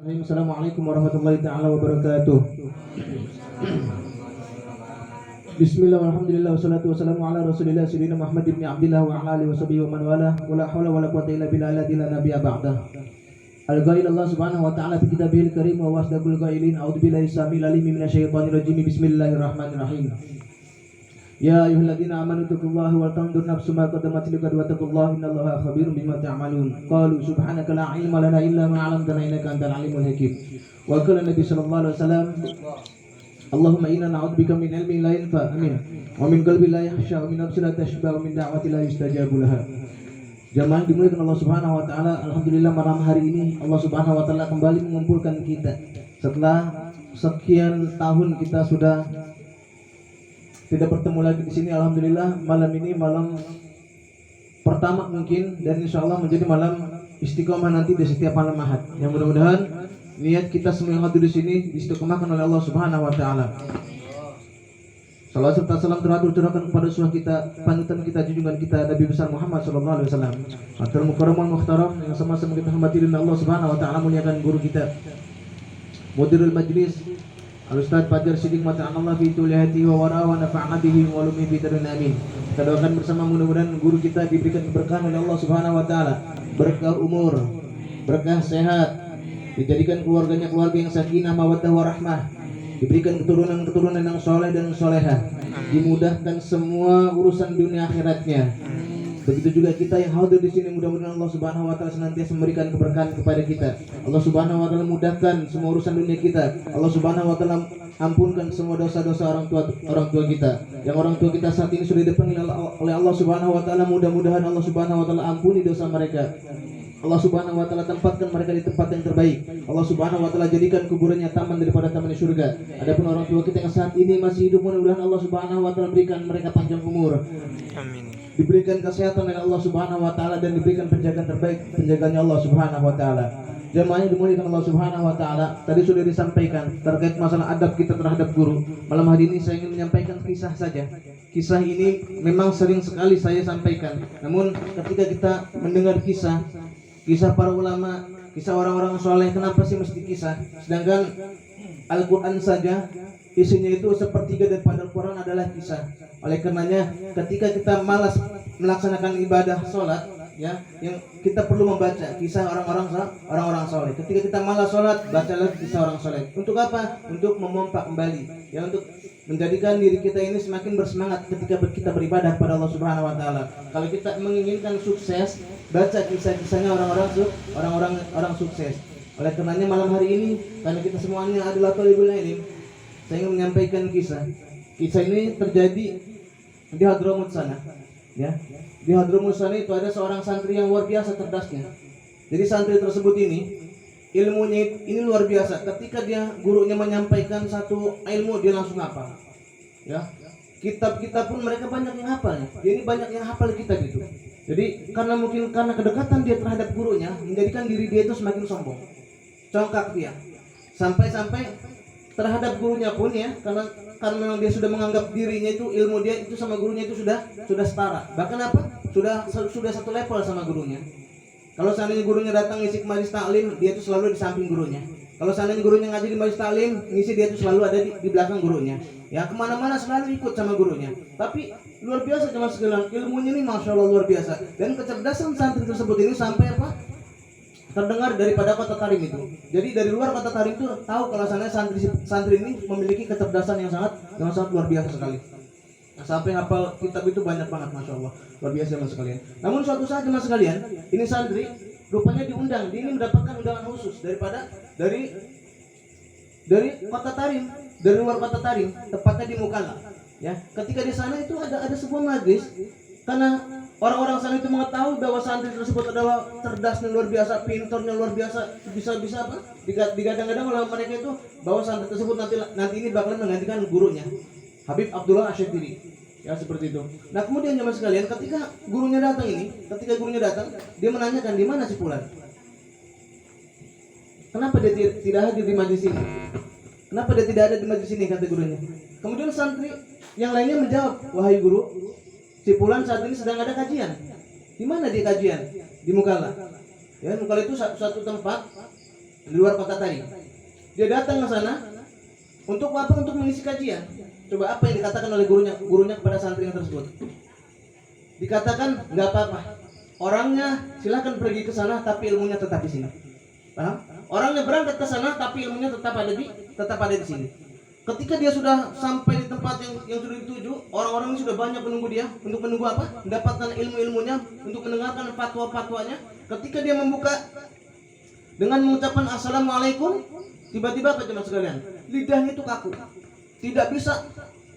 Assalamualaikum warahmatullahi taala wabarakatuh. Bismillah walhamdulillah wassalatu wassalamu ala rasulillah sayyidina Muhammad ibn Abdillah wa ala alihi washabihi wa man wala wala hawla wala quwwata illa billah la nabiyya ba'da. Al-Ghail Allah subhanahu wa ta'ala fi kitabihil karim wa wasdaqul ghailin a'udzu billahi samil alim minasyaitonir rajim bismillahirrahmanirrahim. Ya ayyuhalladzina amanu taqullaha wal tanzur nafsum ma qaddamat liqad wattaqullaha innallaha khabirum bima ta'malun. Qalu subhanaka la ilma lana illa ma 'allamtana innaka antal alimul hakim. Wa qala Nabi sallallahu alaihi wasallam Allahumma inna na'udzubika min ilmin la yanfa amin wa min qalbin la yakhsha wa min nafsin la tashba wa min da'wati la yustajabu laha. Jamaah dimuliakan Allah Subhanahu wa taala, alhamdulillah malam hari ini Allah Subhanahu wa taala kembali mengumpulkan kita. Setelah sekian tahun kita sudah tidak bertemu lagi di sini, alhamdulillah malam ini malam pertama mungkin, dan insya Allah menjadi malam istiqomah nanti di setiap malam Ahad. Yang mudah-mudahan niat kita semua yang hadir di sini istiqomahkan oleh Allah Subhanahu wa taala. Salawat serta salam teratur curahkan kepada surah kita, panutan kita, junjungan kita Nabi besar Muhammad sallallahu alaihi wasallam. Atur mukarramal muhtaram yang sama-sama kita hormati dan Allah Subhanahu wa taala muliakan guru kita, mudirul majlis Al-Ustaz Fajar Siddiq Mata'anallah fi tulihati wa wara wa nafa'na bihi wa ulumi fi darin amin. Kita doakan bersama mudah-mudahan guru kita diberikan keberkahan oleh Allah Subhanahu wa taala, berkah umur, berkah sehat, dijadikan keluarganya keluarga yang sakinah mawaddah warahmah, diberikan keturunan-keturunan yang soleh dan solehah, dimudahkan semua urusan dunia akhiratnya. Begitu juga kita yang hadir di sini, mudah-mudahan Allah Subhanahu wa taala senantiasa memberikan keberkahan kepada kita. Allah Subhanahu wa taala mudahkan semua urusan dunia kita. Allah Subhanahu wa taala ampunkan semua dosa-dosa orang tua kita. Yang orang tua kita saat ini sudah dipanggil oleh Allah Subhanahu wa taala, mudah-mudahan Allah Subhanahu wa taala ampuni dosa mereka. Allah Subhanahu wa taala tempatkan mereka di tempat yang terbaik. Allah Subhanahu wa taala jadikan kuburannya taman daripada taman di surga. Adapun orang tua kita yang saat ini masih hidup, mudah-mudahan Allah Subhanahu wa taala berikan mereka panjang umur. Amin. Diberikan kesehatan oleh Allah Subhanahu wa taala dan diberikan penjagaan terbaik, penjaganya Allah Subhanahu wa taala. Jemaahnya dimuliakan Allah Subhanahu wa taala. Tadi sudah disampaikan terkait masalah adab kita terhadap guru. Malam hari ini saya ingin menyampaikan kisah saja. Kisah ini memang sering sekali saya sampaikan. Namun ketika kita mendengar kisah para ulama, kisah orang-orang soleh, kenapa sih mesti kisah? Sedangkan Al-Quran saja isinya itu sepertiga daripada Al-Quran adalah kisah. Oleh karenanya ketika kita malas melaksanakan ibadah sholat, ya, yang kita perlu membaca kisah orang-orang soleh. Ketika kita malas sholat, bacalah kisah orang soleh. Untuk apa? Untuk memompa kembali, ya, untuk menjadikan diri kita ini semakin bersemangat ketika kita beribadah kepada Allah Subhanahu wa taala. Kalau kita menginginkan sukses, baca kisah-kisahnya orang sukses. Oleh karenanya malam hari ini, karena kita semuanya adalah thalibul ilm, saya ingin menyampaikan kisah. Kisah ini terjadi di Hadramut sana, ya. Di Hadramut sana itu ada seorang santri yang luar biasa cerdasnya. Jadi santri tersebut ini ilmunya ini luar biasa. Ketika gurunya menyampaikan satu ilmu, dia langsung hafal. Ya. Kitab-kitab pun mereka banyak yang hafal. Dia ini banyak yang hafal kitab itu. Jadi karena kedekatan dia terhadap gurunya menjadikan diri dia itu semakin sombong. Congkak dia. Sampai terhadap gurunya pun, ya, karena dia sudah menganggap dirinya itu, ilmu dia itu sama gurunya itu sudah setara. Bahkan apa? Sudah satu level sama gurunya. Kalau seandainya gurunya datang ngisi majelis taklim, dia itu selalu di samping gurunya. Kalau seandainya gurunya ngaji di majelis taklim, ngisi, dia itu selalu ada di belakang gurunya. Ya, kemana-mana selalu ikut sama gurunya. Tapi luar biasa teman sekalian, ilmunya ini masya Allah luar biasa. Dan kecerdasan santri tersebut ini sampai apa? Terdengar daripada kota Tarim itu. Jadi dari luar kota Tarim itu tahu kalau sana santri ini memiliki kecerdasan yang sangat luar biasa sekali. Nah, sampai hafal kitab itu banyak banget, masya Allah, luar biasa teman sekalian. Namun suatu saat teman sekalian, ini santri rupanya diundang. Dia ini mendapatkan undangan khusus dari kota Tarim, dari luar kota Tarim, tepatnya di Mukalla. Ya, ketika di sana itu ada sebuah majlis, karena orang-orang sana itu mengetahui bahwa santri tersebut adalah cerdasnya luar biasa, pintarnya luar biasa, bisa apa? Digadang-gadang oleh mereka itu bahwa santri tersebut nanti ini bakalan menggantikan gurunya, Habib Abdullah Asy'atiri. Ya, seperti itu. Nah, kemudian jemaah sekalian, ketika gurunya datang, dia menanyakan, di mana si Fulan? Kenapa dia tidak hadir di majlis ini? Kenapa dia tidak ada di majlis ini, kata gurunya. Kemudian santri yang lainnya menjawab, wahai guru, si Fulan saat ini sedang ada kajian. Di mana dia kajian? Di Mukalla. Ya, Mukalla itu suatu tempat di luar kota tadi. Dia datang ke sana untuk apa? Untuk mengisi kajian. Coba apa yang dikatakan oleh gurunya kepada santri yang tersebut? Dikatakan nggak apa-apa. Orangnya silakan pergi ke sana, tapi ilmunya tetap di sini. Paham? Orangnya berangkat ke sana, tapi ilmunya tetap ada di sini. Ketika dia sudah sampai di tempat yang sudah dituju, orang-orang ini sudah banyak menunggu dia untuk menunggu apa? Mendapatkan ilmu-ilmunya, untuk mendengarkan fatwa-fatwanya. Ketika dia membuka dengan mengucapkan assalamualaikum, tiba-tiba apa jemaah sekalian? Lidahnya itu kaku, tidak bisa.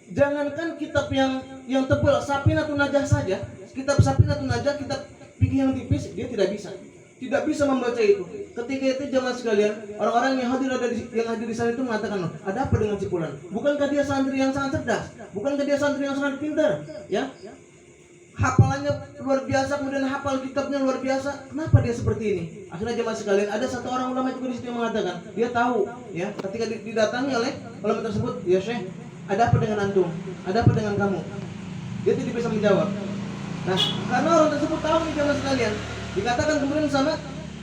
Jangankan kitab yang tebal, Safinatun Najah saja, kitab Safinatun Najah, kitab fikih yang tipis, dia tidak bisa membaca itu. Ketika itu jemaah sekalian, orang-orang yang hadir di sana itu mengatakan, ada apa dengan si fulan? Bukankah dia santri yang sangat cerdas? Bukankah dia santri yang sangat pintar? Ya, hafalannya luar biasa, kemudian hafal kitabnya luar biasa. Kenapa dia seperti ini? Akhirnya jemaah sekalian, ada satu orang ulama juga di situ yang mengatakan, dia tahu, ya, ketika didatangi oleh ulama tersebut, ya Syekh, ada apa dengan antum? Ada apa dengan kamu? Dia tidak bisa menjawab. Nah, karena orang tersebut tahu nih jemaah sekalian, dikatakan kemudian sama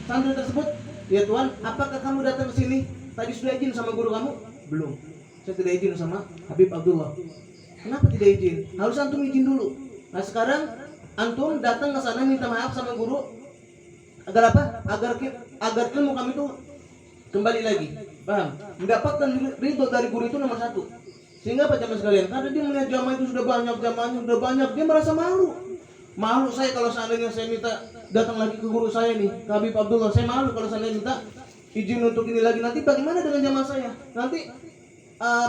santri tersebut, ya Tuhan, apakah kamu datang ke sini tadi sudah izin sama guru kamu? Belum. Saya tidak izin sama Habib Abdullah. Kenapa tidak izin? Harus antum izin dulu. Nah sekarang antum datang ke sana minta maaf sama guru agar apa? Agar ilmu kami itu kembali lagi. Paham? Mendapatkan ridho dari guru itu nomor satu. Sehingga apa jamaah sekalian? Karena dia melihat jamaah itu sudah banyak, dia merasa malu. Malu saya kalau seandainya saya minta datang lagi ke guru saya nih, ke Habib Abdullah. Saya malu kalau seandainya minta izin untuk ini lagi. Nanti bagaimana dengan jamaah saya? Nanti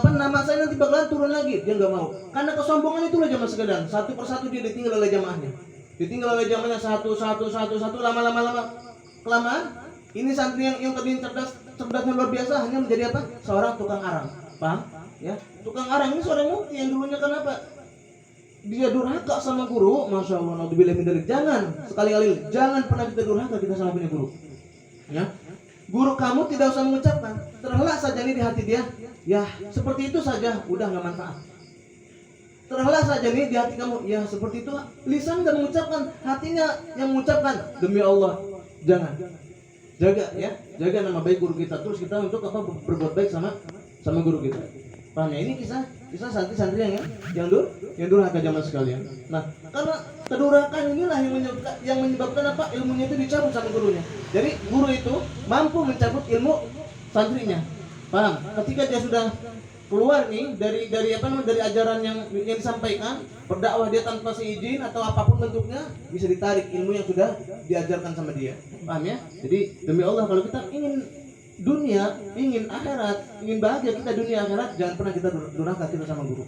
nama saya nanti bakalan turun lagi. Dia nggak mau. Karena kesombongan itulah jamaah sekalian. Satu persatu dia ditinggal oleh jamaahnya. Ditinggal oleh jamaahnya satu. Lama-lama kelamaan. Ini santri yang tadi cerdasnya luar biasa hanya menjadi apa? Seorang tukang arang. Paham? Ya, tukang arang ini seorang mufti yang dulunya kenapa? Dia durhaka sama guru, masya Allah, naudzubillah min dzalik. Jangan sekali-kali, jangan pernah kita durhaka kita sama punya guru. Ya, guru kamu tidak usah mengucapkan, terhelak saja nih di hati dia. Ya, seperti itu saja, udah nggak manfaat. Terhelak saja nih di hati kamu, ya seperti itu. Lisan nggak mengucapkan, hatinya yang mengucapkan. Demi Allah, jangan. Jaga ya, jaga nama baik guru kita. Terus kita untuk apa? Berbuat baik sama guru kita. Paham ya? Ini kisah santri-santri yang durhaka jamaah sekalian. Nah, karena kedurhakaan inilah yang menyebabkan apa? Ilmunya itu dicabut sama gurunya. Jadi guru itu mampu mencabut ilmu santrinya. Paham? Ketika dia sudah keluar nih dari ajaran yang disampaikan, berdakwah dia tanpa seizin atau apapun bentuknya, bisa ditarik ilmu yang sudah diajarkan sama dia. Paham ya? Jadi demi Allah, kalau kita ingin dunia, ingin akhirat, ingin bahagia kita dunia akhirat, jangan pernah kita durhaka kita sama guru.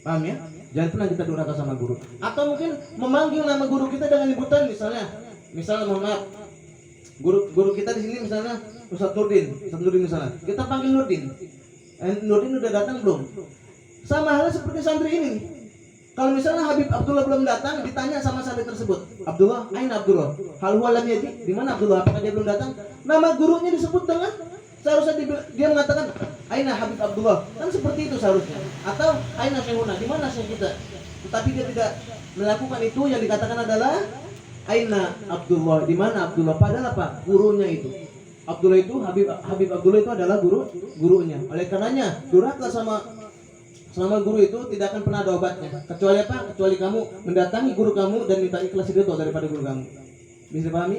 Paham ya? Jangan pernah kita durhaka sama guru. Atau mungkin memanggil nama guru kita dengan sebutan, misalnya mohon maaf, guru kita di sini misalnya Ustaz Nurdin misalnya, kita panggil Nurdin. Nurdin udah datang belum? Sama halnya seperti santri ini. Kalau misalnya Habib Abdullah belum datang, ditanya sama santri tersebut, Abdullah, aina Abdullah? Hal huwa lam yaji? Di mana Abdullah? Apakah dia belum datang? Nama gurunya disebut dengan seharusnya dia mengatakan aina Habib Abdullah. Kan seperti itu seharusnya. Atau aina Syekhuna? Di mana syekh kita? Tetapi dia tidak melakukan itu, yang dikatakan adalah aina Abdullah. Di mana Abdullah? Padahal apa? Gurunya itu. Abdullah itu Habib Abdullah itu adalah gurunya. Oleh karenanya durhaka sama guru itu tidak akan pernah ada obatnya. Kecuali apa? Kecuali kamu mendatangi guru kamu dan minta ikhlas ridho daripada guru kamu. Bisa dipahami?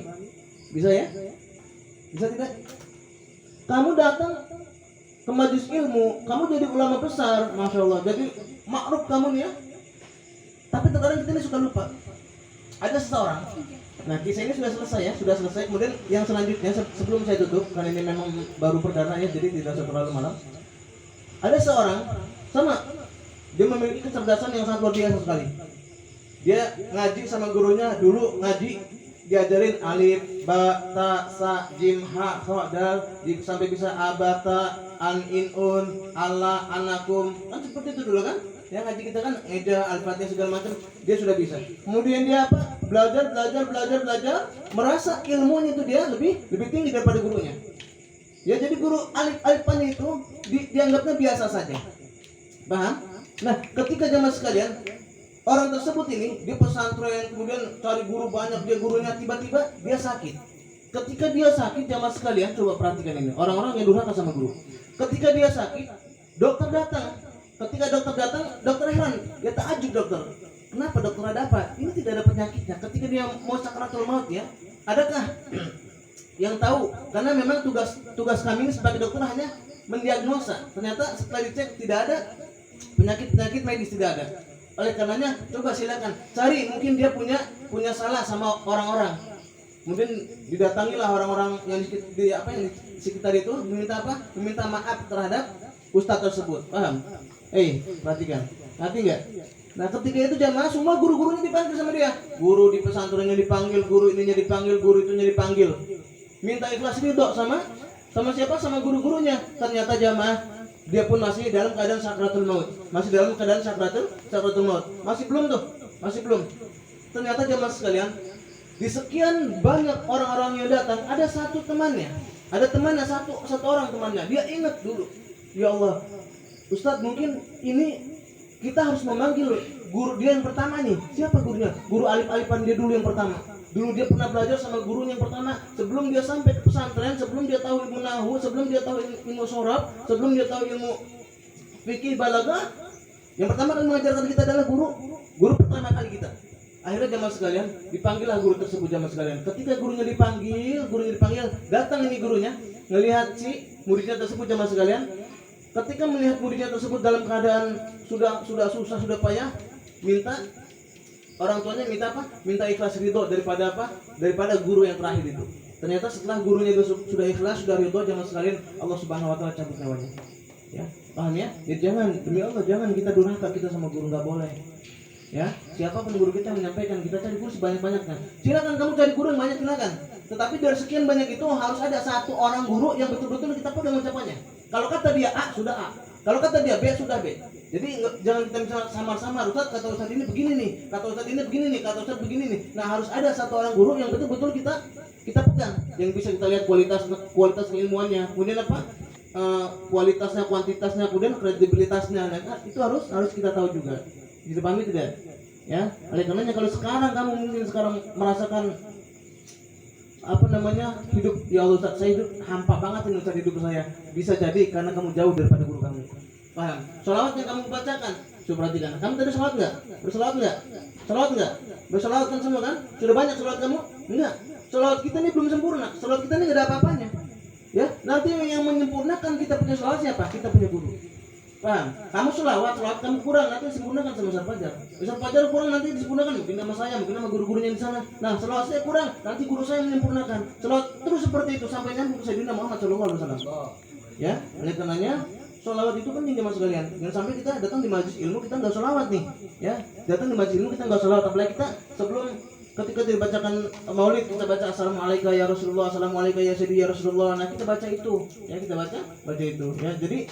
Bisa ya? Bisa tidak? Kamu datang ke majelis ilmu, kamu jadi ulama besar, masya Allah. Jadi makruf kamu nih ya. Tapi terkadang kita ini suka lupa. Ada seseorang. Nah, kisah ini sudah selesai. Kemudian yang selanjutnya sebelum saya tutup, karena ini memang baru perdana ya, jadi tidak usah terlalu malam. Ada seorang sama, dia memiliki kecerdasan yang sangat luar biasa sekali. Dia ngaji sama gurunya, dulu ngaji diajarin alif, ba, ta, sa, jim, ha, kha, dal, sampai bisa abata, an, in, un, Allah, anakum. Kan seperti itu dulu kan? Ya ngaji kita kan ngeja, al-fatihah segala macam, dia sudah bisa. Kemudian dia apa? Belajar, merasa ilmunya itu dia lebih tinggi daripada gurunya. Ya jadi guru alif-alifannya itu dianggapnya biasa saja. Paham? Nah, ketika jamaah sekalian, orang tersebut ini di pesantren, kemudian cari guru banyak, dia gurunya tiba-tiba dia sakit. ketika dia sakit, jamaah sekalian, coba perhatikan ini. Orang-orang yang durhaka sama guru. Ketika dia sakit, dokter datang. Ketika dokter datang, dokter heran. Dia takjub dokter. Kenapa dokter, ada apa? Ini tidak ada penyakitnya. Ketika dia mau sakaratul maut ya, adakah yang tahu? Karena memang tugas kami sebagai dokter hanya mendiagnosa. Ternyata setelah dicek tidak ada penyakit medis, tidak ada. Oleh karenanya coba silakan cari, mungkin dia punya salah sama orang-orang. Mungkin didatangilah orang-orang yang di sekitar itu meminta maaf terhadap ustadz tersebut. Paham? Perhatikan. Ngerti enggak? Nah, ketika itu jamaah semua guru-gurunya dipanggil sama dia. Guru di pesantrennya dipanggil, guru ininya dipanggil, guru itunya dipanggil. Minta ikhlas ridho sama siapa? Sama guru-gurunya. Ternyata jamaah dia pun masih dalam keadaan sakratul maut. Masih dalam keadaan sakratul maut. Masih belum. Ternyata jamaah sekalian, di sekian banyak orang-orang yang datang, ada satu temannya. Ada temannya satu orang temannya. Dia ingat dulu. Ya Allah, Ustadz, mungkin ini kita harus memanggil guru dia yang pertama nih. Siapa gurunya? Guru alif-alifan dia dulu yang pertama. Dulu dia pernah belajar sama gurunya yang pertama. Sebelum dia sampai ke pesantren, sebelum dia tahu ilmu nahwu, sebelum dia tahu ilmu sorab, sebelum dia tahu ilmu fikih balaghah, yang pertama kan mengajarkan kita adalah guru pertama kali kita. Akhirnya jamaah sekalian, dipanggillah guru tersebut jamaah sekalian. Ketika gurunya dipanggil, datang ini gurunya, ngelihat si muridnya tersebut jamaah sekalian. Ketika melihat muridnya tersebut dalam keadaan sudah susah, sudah payah, orang tuanya minta ikhlas ridho daripada guru yang terakhir itu. Ternyata setelah gurunya itu sudah ikhlas, sudah ridho, jamaah sekalian, Allah Subhanahu wa taala cabut nyawanya. Ya, paham ya? Jangan, demi Allah jangan kita durhaka kita sama guru, enggak boleh. Ya, siapapun guru kita menyampaikan, kita cari guru sebanyak-banyaknya. Silakan kamu cari guru yang banyak, silakan. Tetapi dari sekian banyak itu harus ada satu orang guru yang betul-betul kita pegang ucapannya. Kalau kata dia A, sudah A. Kalau kata dia B, sudah B. Jadi jangan kita misalnya samar-samar, Ustaz kata Ustaz ini begini nih, kata Ustaz ini begini nih, kata Ustaz begini nih. Nah, harus ada satu orang guru yang betul-betul kita pegang, yang bisa kita lihat kualitas keilmuannya, kemudian kualitasnya, kuantitasnya, kemudian kredibilitasnya. Nah, itu harus kita tahu juga. Dipahami tidak? Ya, oleh karenanya kalau sekarang kamu mungkin merasakan hidup, ya Allah Ustaz, saya hidup hampa banget ini Ustaz, hidup saya. Bisa jadi karena kamu jauh daripada guru kamu. Paham? Sholawat yang kamu bacakan, coba perhatikan. Kamu tadi sholawat enggak? Bersolawat enggak? Bersolawat kan semua kan? Sudah banyak sholawat kamu? Enggak. Sholawat kita ini belum sempurna. Sholawat kita ini enggak ada apa-apanya. Ya, nanti yang menyempurnakan kita punya sholawat siapa? Kita punya guru. Paham? Kamu sholawat kamu kurang, nanti disempurnakan sama Ustaz Fajar. Ustaz Fajar kurang, nanti disempurnakan mungkin sama saya, mungkin sama guru-gurunya di sana. Nah, sholawat saya kurang, nanti guru saya menyempurnakan. Sholawat terus seperti itu sampai nyambung ke Sayyidina Muhammad sallallahu alaihi wasallam. Ya, oleh karenanya sholawat itu penting jemaah sekalian. Jangan sampai kita datang di majelis ilmu kita enggak sholawat nih. Ya, datang di majelis ilmu kita enggak sholawat, apalagi kita sebelum ketika dibacakan maulid kita baca assalamualaikum ya Rasulullah, assalamualaikum ya sayyidi ya Rasulullah. Nah, kita baca itu. Ya, kita baca itu. Ya, jadi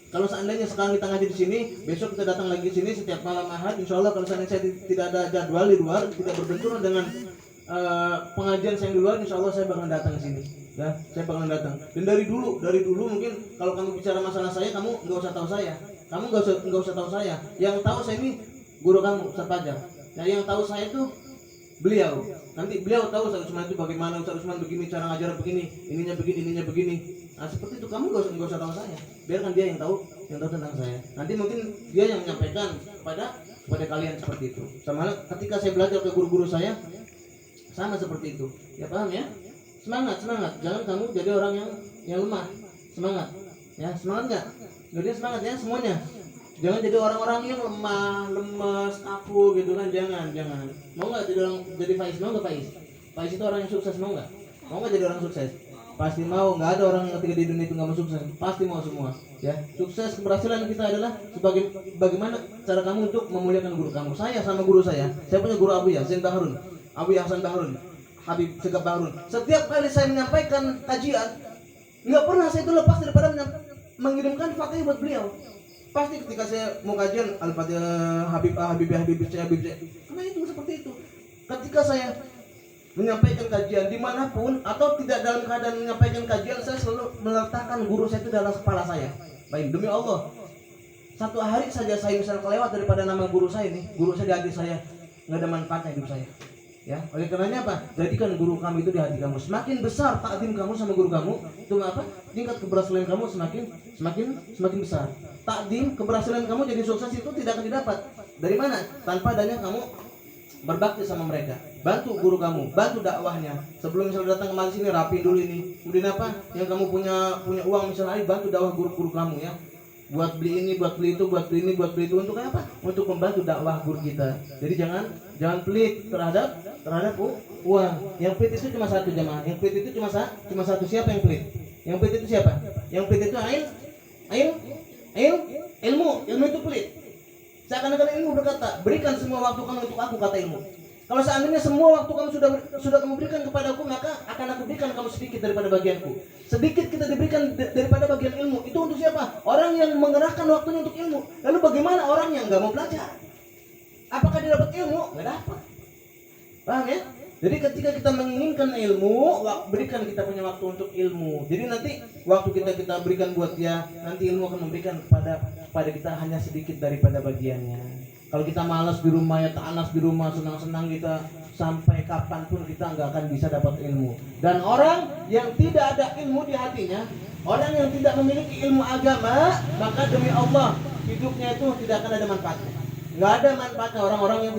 kalau seandainya sekarang kita ngaji di sini, besok kita datang lagi di sini setiap malam Ahad, insya Allah kalau seandainya saya tidak ada jadwal di luar, tidak berbenturan dengan pengajian saya di luar, insya Allah saya bakal datang ke sini. Ya, saya bakal datang. Dan dari dulu mungkin kalau kamu bicara masalah saya, kamu nggak usah tahu saya. Kamu nggak usah tahu saya. Yang tahu saya ini guru kamu, Ustaz Fajar. Nah, yang tahu saya itu beliau. Nanti beliau tahu Ustaz Usman itu bagaimana, Ustaz Usman begini cara ngajar begini, ininya begini. Nah, seperti itu kamu nggak usah tahu saya. Biarkan dia yang tahu tentang saya. Nanti mungkin dia yang menyampaikan kepada kalian seperti itu. Sama ketika saya belajar ke guru-guru saya sama seperti itu. Ya, paham ya? Semangat. Jangan kamu jadi orang yang lemah. Semangat. Ya, semangat enggak? Jadi semangat ya semuanya. Jangan jadi orang-orang yang lemah, lemes, kaku gitu kan, jangan. Mau enggak jadi Faiz? Mau enggak Faiz? Faiz itu orang yang sukses, mau enggak? Mau enggak jadi orang sukses? Pasti mau, nggak ada orang yang ketika di dunia itu nggak mau sukses, pasti mau semua. Ya, sukses keberhasilan kita adalah bagaimana cara kamu untuk memuliakan guru kamu. Saya sama guru saya punya guru Abu Hasan Bahrun, Habib Segaf Bahrun. Setiap kali saya menyampaikan kajian, nggak pernah saya itu lepas daripada mengirimkan fatihah buat beliau. Pasti ketika saya mau kajian Al-Fatihah Habib C. Karena itu seperti itu. Ketika saya menyampaikan kajian dimanapun atau tidak dalam keadaan menyampaikan kajian, saya selalu meletakkan guru saya itu dalam kepala saya. Baik, demi Allah, satu hari saja saya misal kelewat daripada nama guru saya nih, guru saya di hati saya, nggak ada manfaatnya hidup saya. Ya, oleh karenanya apa? Jadikan guru kamu itu di hati kamu. Semakin besar takdim kamu sama guru kamu, itu apa? Tingkat keberhasilan kamu semakin besar. Takdim keberhasilan kamu jadi sukses itu tidak akan didapat. Dari mana? Tanpa adanya kamu berbakti sama mereka. Bantu guru kamu, bantu dakwahnya. Sebelum misalnya datang ke sini rapi dulu ini. Kemudian apa? Yang kamu punya uang misalnya, bantu dakwah guru-guru kamu ya. Buat beli ini, buat beli itu, buat beli ini, buat beli itu, untuk apa? Untuk membantu dakwah guru kita. Jadi jangan pelit terhadap uang. Yang pelit itu cuma satu jamaah. Yang pelit itu cuma satu. Siapa yang pelit? Yang pelit itu siapa? Yang pelit itu ilmu itu pelit. Seakan-akan ilmu berkata, berikan semua waktu kamu untuk aku, kata ilmu. Kalau seandainya semua waktu kamu sudah kamu berikan kepada aku, maka akan aku berikan kamu sedikit daripada bagianku. Sedikit kita diberikan daripada bagian ilmu. Itu untuk siapa? Orang yang mengerahkan waktunya untuk ilmu. Lalu bagaimana orang yang nggak mau belajar? Apakah dia dapat ilmu? Nggak dapat. Paham ya? Jadi ketika kita menginginkan ilmu, berikan kita punya waktu untuk ilmu. Jadi nanti waktu kita berikan buat dia, nanti ilmu akan memberikan kepada kita hanya sedikit daripada bagiannya. Kalau kita malas di rumah, ya ta'anas di rumah, senang-senang kita, sampai kapanpun kita nggak akan bisa dapat ilmu. Dan orang yang tidak ada ilmu di hatinya, orang yang tidak memiliki ilmu agama, maka demi Allah hidupnya itu tidak akan ada manfaatnya. Nggak ada manfaatnya orang-orang yang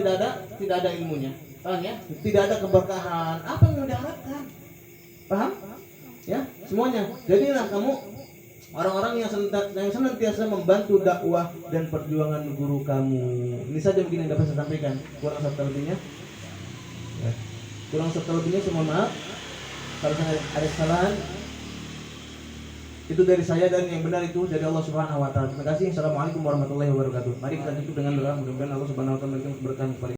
tidak ada ilmunya. Paham ya? Tidak ada keberkahan. Apa yang mau diharapkan? Paham? Ya, semuanya. Jadilah kamu orang-orang yang senantiasa membantu dakwah dan perjuangan guru kamu. Ini saja mungkin yang dapat saya sampaikan. Kurang serta lebihnya. Ya. Kurang serta lebihnya saya mohon maaf. Kalau ada kesalahan, itu dari saya, dan yang benar itu dari Allah Subhanahu wa taala. Terima kasih. Assalamualaikum warahmatullahi wabarakatuh. Mari kita tutup dengan doa, mudah-mudahan Allah Subhanahu wa taala memberikan keberkahan kepada